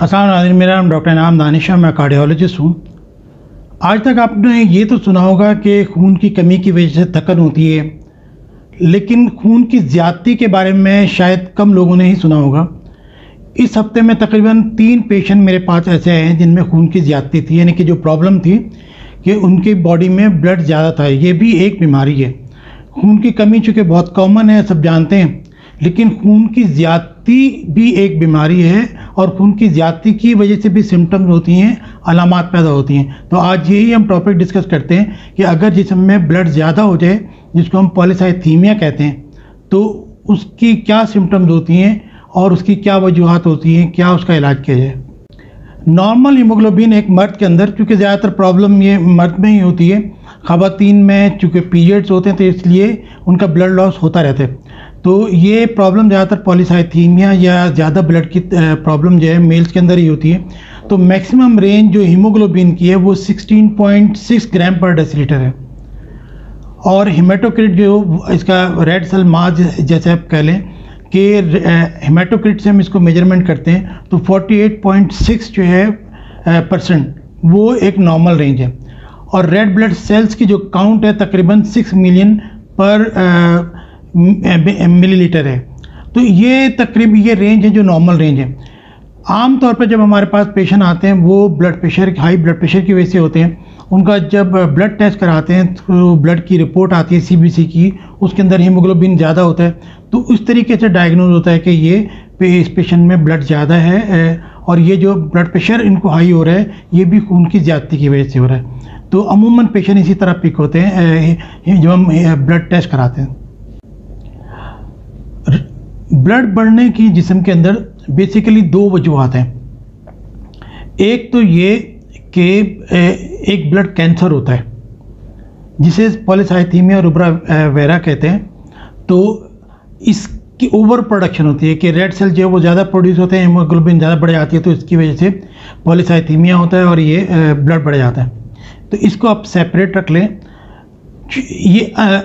अस्सलाम वालेकुम, मेरा नाम डॉक्टर इनाम दानिश है, मैं कार्डियोलॉजिस्ट हूँ। आज तक आपने ये तो सुना होगा कि खून की कमी की वजह से थकन होती है, लेकिन खून की ज़्यादती के बारे में शायद कम लोगों ने ही सुना होगा। इस हफ्ते में तकरीबन 3 पेशेंट मेरे पास ऐसे हैं जिनमें खून की ज़्यादती थी, यानी कि जो प्रॉब्लम थी कि उनकी बॉडी में ब्लड ज़्यादा था। ये भी एक बीमारी है। खून की कमी चूँकि बहुत कॉमन है, सब जानते हैं, लेकिन खून की ज़्यादती भी एक बीमारी है और खून की ज़्यादती की वजह से भी सिम्टम्स होती हैं, अलामात पैदा होती हैं। तो आज यही हम टॉपिक डिस्कस करते हैं कि अगर जिस्म में ब्लड ज़्यादा हो जाए, जिसको हम पॉलीसाइथीमिया कहते हैं, तो उसकी क्या सिम्टम्स होती हैं और उसकी क्या वजूहात होती हैं, क्या उसका इलाज किया जाए। नॉर्मल हीमोग्लोबिन एक मर्द के अंदर, चूँकि ज़्यादातर प्रॉब्लम ये मर्द में ही होती है, ख़वातीन में चूँकि पीरियड्स होते हैं तो इसलिए उनका ब्लड लॉस होता रहता है। तो ये प्रॉब्लम ज़्यादातर पॉलीसाइथीमिया या ज़्यादा ब्लड की प्रॉब्लम जो है मेल्स के अंदर ही होती है। तो मैक्सिमम रेंज जो हीमोग्लोबिन की है वो 16.6 ग्राम पर डेसीलीटर है। और हेमाटोक्रिट जो इसका रेड सेल मास जैसे आप कह लें कि हेमाटोक्रिट से हम इसको मेजरमेंट करते हैं तो 48.6 जो है परसेंट, वो एक नॉर्मल रेंज है। और रेड ब्लड सेल्स की जो काउंट है तकरीबन 6 मिलियन पर मिलीलीटर है। तो ये तकरीबन ये रेंज है जो नॉर्मल रेंज है। आम तौर पर जब हमारे पास पेशेंट आते हैं वो blood pressure, high blood pressure की वजह से होते हैं। उनका जब ब्लड टेस्ट कराते हैं तो ब्लड की रिपोर्ट आती है सीबीसी की, उसके अंदर हीमोग्लोबिन ज़्यादा होता है। तो उस तरीके से डायग्नोज होता है कि ये इस पेशेंट में ब्लड ज़्यादा है और ये जो ब्लड प्रेशर इनको हाई हो रहा है ये भी खून की ज़्यादती की वजह से हो रहा है। तो अमूमन पेशेंट इसी तरह पिक होते हैं जब हम ब्लड टेस्ट कराते हैं। ब्लड बढ़ने की जिस्म के अंदर बेसिकली 2 वजूहात हैं। एक तो ये कि एक ब्लड कैंसर होता है जिसे पॉलीसाइथीमिया रुब्रा वेरा कहते हैं। तो इसकी ओवर प्रोडक्शन होती है कि रेड सेल जो है वो ज़्यादा प्रोड्यूस होते हैं, हीमोग्लोबिन ज़्यादा बढ़ जाती है, तो इसकी वजह से पॉलीसाइथीमिया होता है और ये ब्लड बढ़ जाता है। तो इसको आप सेपरेट रख लें। ये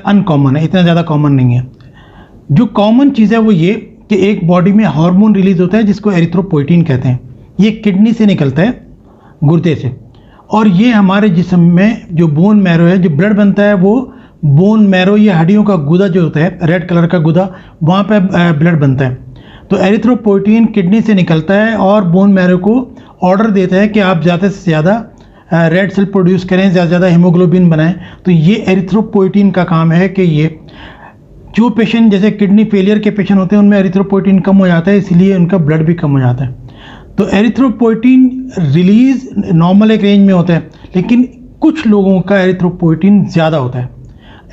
अनकॉमन है, इतना ज़्यादा कॉमन नहीं है। जो कॉमन चीज़ है वो ये कि एक बॉडी में हार्मोन रिलीज होता है जिसको एरिथ्रोपोइटिन कहते हैं। ये किडनी से निकलता है, गुर्दे से, और ये हमारे जिस्म में जो बोन मैरो है, जो ब्लड बनता है वो बोन मैरो, ये हड्डियों का गुदा जो होता है, रेड कलर का गुदा, वहाँ पे ब्लड बनता है। तो एरिथ्रोपोइटिन किडनी से निकलता है और बोन मैरो को ऑर्डर देता है कि आप ज़्यादा से ज़्यादा रेड सेल प्रोड्यूस करें, ज़्यादा से ज़्यादा हीमोग्लोबिन बनाएं। तो ये एरिथ्रोपोइटिन का काम है कि ये जो पेशेंट जैसे किडनी फेलियर के पेशेंट होते हैं उनमें एरिथ्रोपोइटिन कम हो जाता है, इसलिए उनका ब्लड भी कम हो जाता है। तो एरिथ्रोपोइटिन रिलीज नॉर्मल एक रेंज में होता है, लेकिन कुछ लोगों का एरिथ्रोपोइटिन ज़्यादा होता है।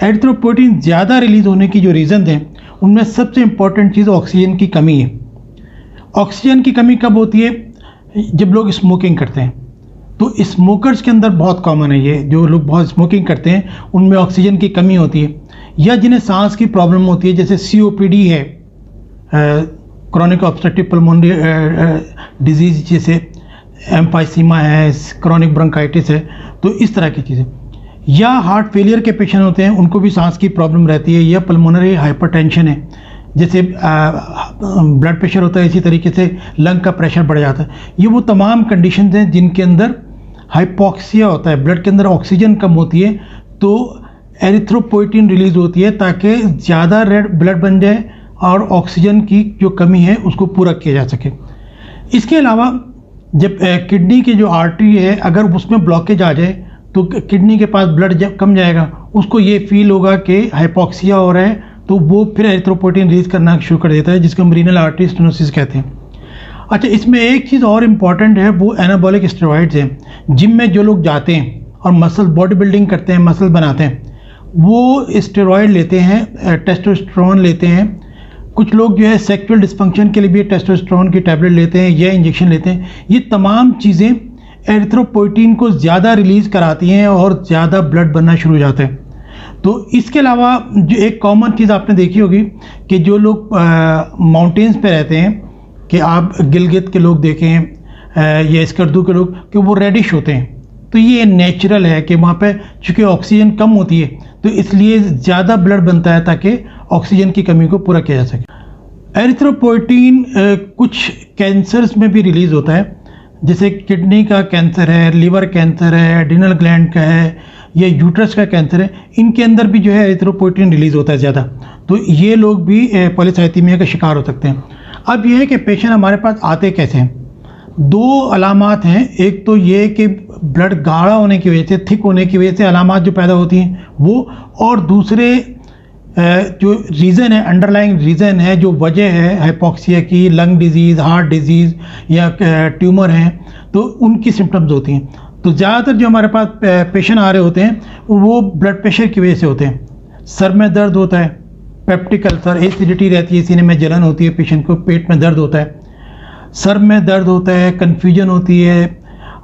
एरिथ्रोपोइटिन ज़्यादा रिलीज होने की जो रीज़न हैं उनमें सबसे इम्पॉर्टेंट चीज़ ऑक्सीजन की कमी है। ऑक्सीजन की कमी कब होती है? जब लोग स्मोकिंग करते हैं। तो स्मोकर्स के अंदर बहुत कॉमन है ये, जो लोग बहुत स्मोकिंग करते हैं उनमें ऑक्सीजन की कमी होती है। या जिन्हें सांस की प्रॉब्लम होती है, जैसे सीओपीडी है, क्रॉनिक ऑब्स्ट्रक्टिव पल्मोनरी डिजीज, जैसे एम्फाइसीमा है, क्रॉनिक ब्रोंकाइटिस है, तो इस तरह की चीज़ें। या हार्ट फेलियर के पेशेंट होते हैं, उनको भी सांस की प्रॉब्लम रहती है। या पल्मोनरी हाइपरटेंशन है, जैसे ब्लड प्रेशर होता है, इसी तरीके से लंग का प्रेशर बढ़ जाता है। ये वो तमाम कंडीशंस हैं जिनके अंदर हाइपोक्सिया होता है, ब्लड के अंदर ऑक्सीजन कम होती है, तो एरिथ्रोपोइटिन रिलीज होती है ताकि ज़्यादा रेड ब्लड बन जाए और ऑक्सीजन की जो कमी है उसको पूरा किया जा सके। इसके अलावा जब किडनी की जो आर्टरी है, अगर उसमें ब्लॉकेज आ जाए तो किडनी के पास ब्लड जब कम जाएगा, उसको ये फील होगा कि हाइपोक्सिया हो रहा है, तो वो फिर एरिथ्रोपोइटिन रिलीज करना शुरू कर देता है, जिसको हम रीनल आर्टरी स्टेनोसिस कहते हैं। अच्छा, इसमें एक चीज़ और इम्पॉर्टेंट है, वो एनाबॉलिक स्टेरॉइड्स हैं। जिम में जो लोग जाते हैं और मसल बॉडी बिल्डिंग करते हैं, मसल बनाते हैं, वो स्टेरॉइड लेते हैं, टेस्टोस्टेरोन लेते हैं। कुछ लोग जो है सेक्सुअल डिस्फंक्शन के लिए भी टेस्टोस्टेरोन की टैबलेट लेते हैं या इंजेक्शन लेते हैं। ये तमाम चीज़ें एरिथ्रोपोइटिन को ज़्यादा रिलीज़ कराती हैं और ज़्यादा ब्लड बनना शुरू हो जाता है। तो इसके अलावा जो एक कॉमन चीज़ आपने देखी होगी कि जो लोग माउंटेन्स पे रहते हैं, कि आप गिलगित के लोग देखें या स्कर्दू के लोग, कि वो रेडिश होते हैं। तो ये नेचुरल है कि वहाँ पे चूँकि ऑक्सीजन कम होती है तो इसलिए ज़्यादा ब्लड बनता है ताकि ऑक्सीजन की कमी को पूरा किया जा सके। एरिथ्रोपोइटिन कुछ कैंसर्स में भी रिलीज़ होता है, जैसे किडनी का कैंसर है, लिवर कैंसर है, एड्रिनल ग्लैंड का है, या यूट्रस का कैंसर है, इनके अंदर भी जो है एरिथ्रोपोइटिन रिलीज होता है ज़्यादा, तो ये लोग भी पॉलीसाइथीमिया का शिकार हो सकते हैं। अब ये है कि पेशेंट हमारे पास आते कैसे हैं। दो अलामात हैं, एक तो ये कि ब्लड गाढ़ा होने की वजह से, थिक होने की वजह से अलामात जो पैदा होती हैं वो, और दूसरे जो रीज़न है, अंडरलाइंग रीज़न है, जो वजह है हाइपोक्सिया की, लंग डिजीज़, हार्ट डिजीज़ या ट्यूमर हैं, तो उनकी सिम्टम्स होती हैं। तो ज़्यादातर जो हमारे पास पेशेंट आ रहे होते हैं वो ब्लड प्रेशर की वजह से होते हैं। सर में दर्द होता है, पेप्टिक अल्सर, एसिडिटी रहती है, सीने में जलन होती है, पेशेंट को पेट में दर्द होता है, सर में दर्द होता है, कन्फ्यूजन होती है,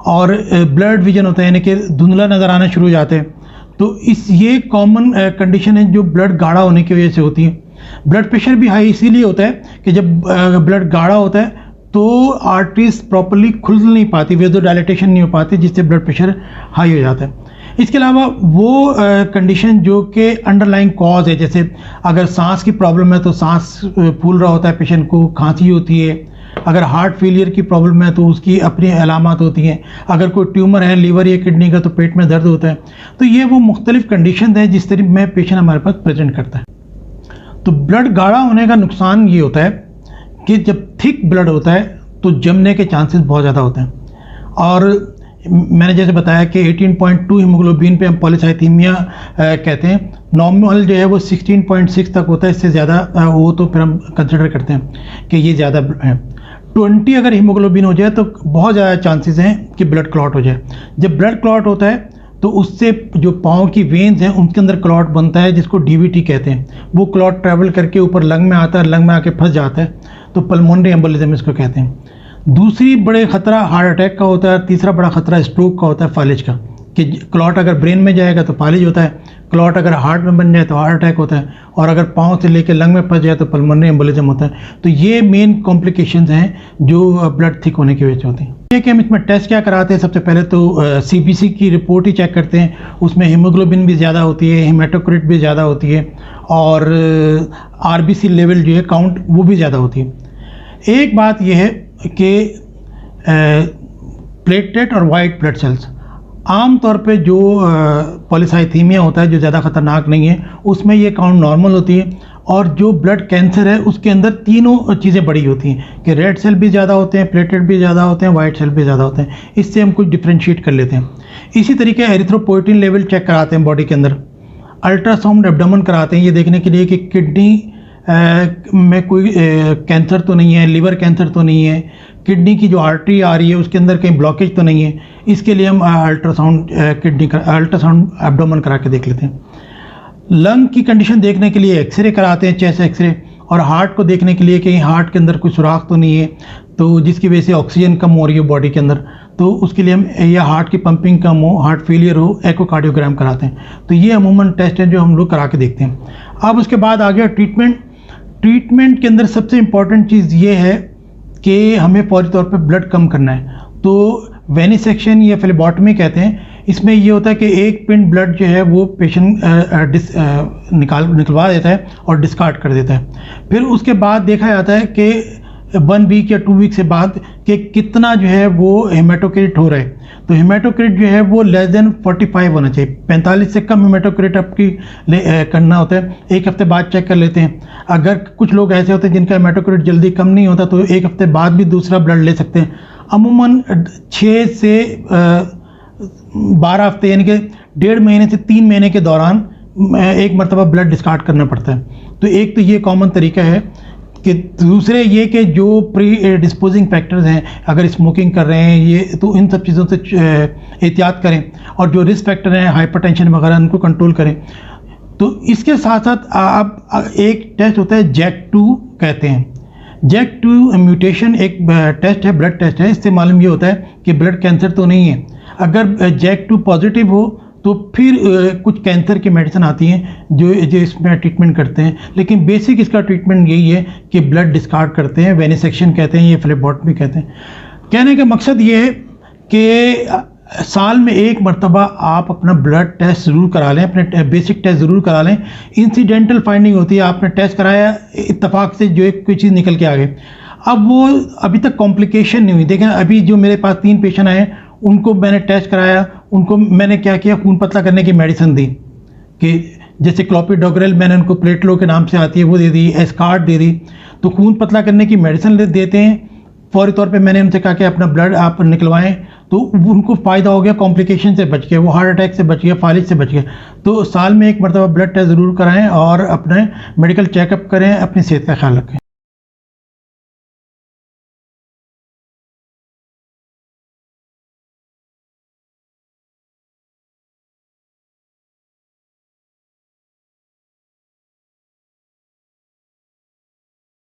और ब्लड विजन होता है, यानी कि धुंधला नज़र आना शुरू हो जाते हैं। तो ये कॉमन कंडीशन है जो ब्लड गाढ़ा होने की वजह से होती है। ब्लड प्रेशर भी हाई इसीलिए होता है कि जब ब्लड गाढ़ा होता है तो आर्टरीज प्रॉपर्ली खुल नहीं पाती, वेजो डायलिटेशन नहीं हो पाती, जिससे ब्लड प्रेशर हाई हो जाता है। इसके अलावा वो कंडीशन जो कि अंडरलाइंग कॉज है, जैसे अगर सांस की प्रॉब्लम है तो सांस फूल रहा होता है पेशेंट को, खांसी होती है, अगर हार्ट फेलियर की प्रॉब्लम है तो उसकी अपनी अलामत होती हैं, अगर कोई ट्यूमर है लीवर या किडनी का तो पेट में दर्द होता है। तो ये वो मुख्तलिफ कंडीशन है जिस तरह में पेशेंट हमारे पास प्रेजेंट करता है। तो ब्लड गाढ़ा होने का नुकसान ये होता है कि जब थिक ब्लड होता है तो जमने के चांसेस बहुत ज़्यादा होते हैं, और मैंने जैसे बताया कि 18.2 हीमोग्लोबिन पे हम पॉलीसाइथीमिया कहते हैं। नॉर्मल जो है वो 16.6 तक होता है, इससे ज़्यादा वो तो फिर हम कंसिडर करते हैं कि ये ज़्यादा है। 20 अगर हीमोग्लोबिन हो जाए तो बहुत ज़्यादा चांसेस हैं कि ब्लड क्लॉट हो जाए। जब ब्लड क्लॉट होता है तो उससे जो पाँव की वेन्स हैं उनके अंदर क्लॉट बनता है, जिसको डीवीटी कहते हैं। वो क्लॉट ट्रैवल करके ऊपर लंग में आता है, लंग में आके फंस जाता है, तो पल्मोनरी एम्बोलिज्म इसको कहते हैं। दूसरी बड़े खतरा हार्ट अटैक का होता है। तीसरा बड़ा खतरा स्ट्रोक का होता है, फालिज का, कि क्लॉट अगर ब्रेन में जाएगा तो फालिज होता है, क्लॉट अगर हार्ट में बन जाए तो हार्ट अटैक होता है, और अगर पाँव से लेकर लंग में फंस जाए तो पल्मोनरी एम्बोलिज्म होता है। तो ये मेन कॉम्प्लिकेशंस हैं जो ब्लड थिक होने की वजह से होती हैं। ये कि हम इसमें टेस्ट क्या कराते हैं, सबसे पहले तो सीबीसी की रिपोर्ट ही चेक करते हैं। उसमें हीमोग्लोबिन भी ज़्यादा होती है, हेमाटोक्रिट भी ज़्यादा होती है, और आरबीसी लेवल जो है काउंट वो भी ज़्यादा होती है। एक बात यह है कि प्लेटलेट और वाइट ब्लड सेल्स, आम तौर पे जो पॉलीसाइथीमिया होता है जो ज़्यादा ख़तरनाक नहीं है, उसमें ये काउंट नॉर्मल होती है, और जो ब्लड कैंसर है उसके अंदर तीनों चीज़ें बड़ी होती हैं कि रेड सेल भी ज़्यादा होते हैं, प्लेटलेट भी ज़्यादा होते हैं, वाइट सेल भी ज़्यादा होते हैं। इससे हम कुछ डिफ्रेंशिएट कर लेते हैं। इसी तरीके एरिथ्रोपोइटिन लेवल चेक कराते हैं बॉडी के अंदर, अल्ट्रासाउंड एब्डोमेन कराते हैं ये देखने के लिए कि किडनी में कोई कैंसर तो नहीं है, लिवर कैंसर तो नहीं है, किडनी की जो आर्टरी आ रही है उसके अंदर कहीं ब्लॉकेज तो नहीं है। इसके लिए हम अल्ट्रासाउंड एब्डोमेन करा के देख लेते हैं। लंग की कंडीशन देखने के लिए एक्सरे कराते हैं, चेस्ट एक्सरे, और हार्ट को देखने के लिए कहीं हार्ट के अंदर कोई सुराख तो नहीं है, तो जिसकी वजह से ऑक्सीजन कम हो रही है बॉडी के अंदर, तो उसके लिए हम, या हार्ट की पंपिंग कम हो, हार्ट फेलियर हो, एकोकार्डियोग्राम कराते हैं। तो ये अमूमन टेस्ट है जो हम लोग करा के देखते हैं। अब उसके बाद आ गया ट्रीटमेंट। ट्रीटमेंट के अंदर सबसे इम्पॉर्टेंट चीज़ ये है कि हमें फौरी तौर पे ब्लड कम करना है। तो वेनिसेक्शन या फ्लेबॉटमी कहते हैं। इसमें ये होता है कि एक पिंड ब्लड जो है वो पेशेंट निकलवा देता है और डिस्कार्ड कर देता है। फिर उसके बाद देखा जाता है कि 1 वीक या 2 वीक से बाद कि कितना जो है वो हेमाटोक्रिट हो रहा है। तो हेमाटोक्रिट जो है वो लेस देन 45 होना चाहिए, 45 से कम हेमाटोक्रिट आपकी करना होता है। एक हफ्ते बाद चेक कर लेते हैं। अगर कुछ लोग ऐसे होते हैं जिनका हेमाटोक्रिट जल्दी कम नहीं होता तो एक हफ्ते बाद भी दूसरा ब्लड ले सकते हैं। अमूमन 6 से 12 हफ्ते यानी कि 1.5 महीने से 3 महीने के दौरान एक मरतबा ब्लड डिस्कार्ड करना पड़ता है। तो एक तो ये कॉमन तरीका है कि दूसरे ये कि जो प्री डिस्पोजिंग फैक्टर्स हैं, अगर स्मोकिंग कर रहे हैं ये, तो इन सब चीज़ों से एहतियात करें, और जो रिस्क फैक्टर हैं हाइपरटेंशन वगैरह उनको कंट्रोल करें। तो इसके साथ साथ आप एक टेस्ट होता है JAK2 कहते हैं। JAK2 म्यूटेशन एक टेस्ट है, ब्लड टेस्ट है। इससे मालूम ये होता है कि ब्लड कैंसर तो नहीं है। अगर JAK2 पॉजिटिव हो तो फिर कुछ कैंसर की मेडिसिन आती हैं जो इसमें ट्रीटमेंट करते हैं, लेकिन बेसिक इसका ट्रीटमेंट यही है कि ब्लड डिस्कार्ड करते हैं, वेनिसेक्शन कहते हैं, ये फ्लेबॉटमी कहते हैं। कहने का मकसद ये है कि साल में एक मरतबा आप अपना ब्लड टेस्ट ज़रूर करा लें, अपने बेसिक टेस्ट ज़रूर करा लें। इंसिडेंटल फाइंडिंग होती है, आपने टेस्ट कराया, इत्तेफाक से जो एक कोई चीज़ निकल के आ गई। अब वो अभी तक कॉम्प्लिकेशन नहीं हुई। देखें अभी जो मेरे पास 3 पेशेंट आए उनको मैंने टेस्ट कराया, उनको मैंने क्या किया, खून पतला करने की मेडिसिन दी कि जैसे क्लोपिडोग्रेल मैंने उनको प्लेटलो के नाम से आती है वो दे दी, एस्कार्ट दे दी। तो खून पतला करने की मेडिसिन देते हैं। फौरी तौर पे मैंने उनसे कहा कि अपना ब्लड आप निकलवाएं, तो उनको फ़ायदा हो गया, कॉम्प्लिकेशन से बच गए, वो हार्ट अटैक से बच गया, फालिज से बच गया। तो साल में 1 मरतबा ब्लड टेस्ट ज़रूर कराएं और अपने मेडिकल चेकअप करें, अपनी सेहत का ख्याल रखें।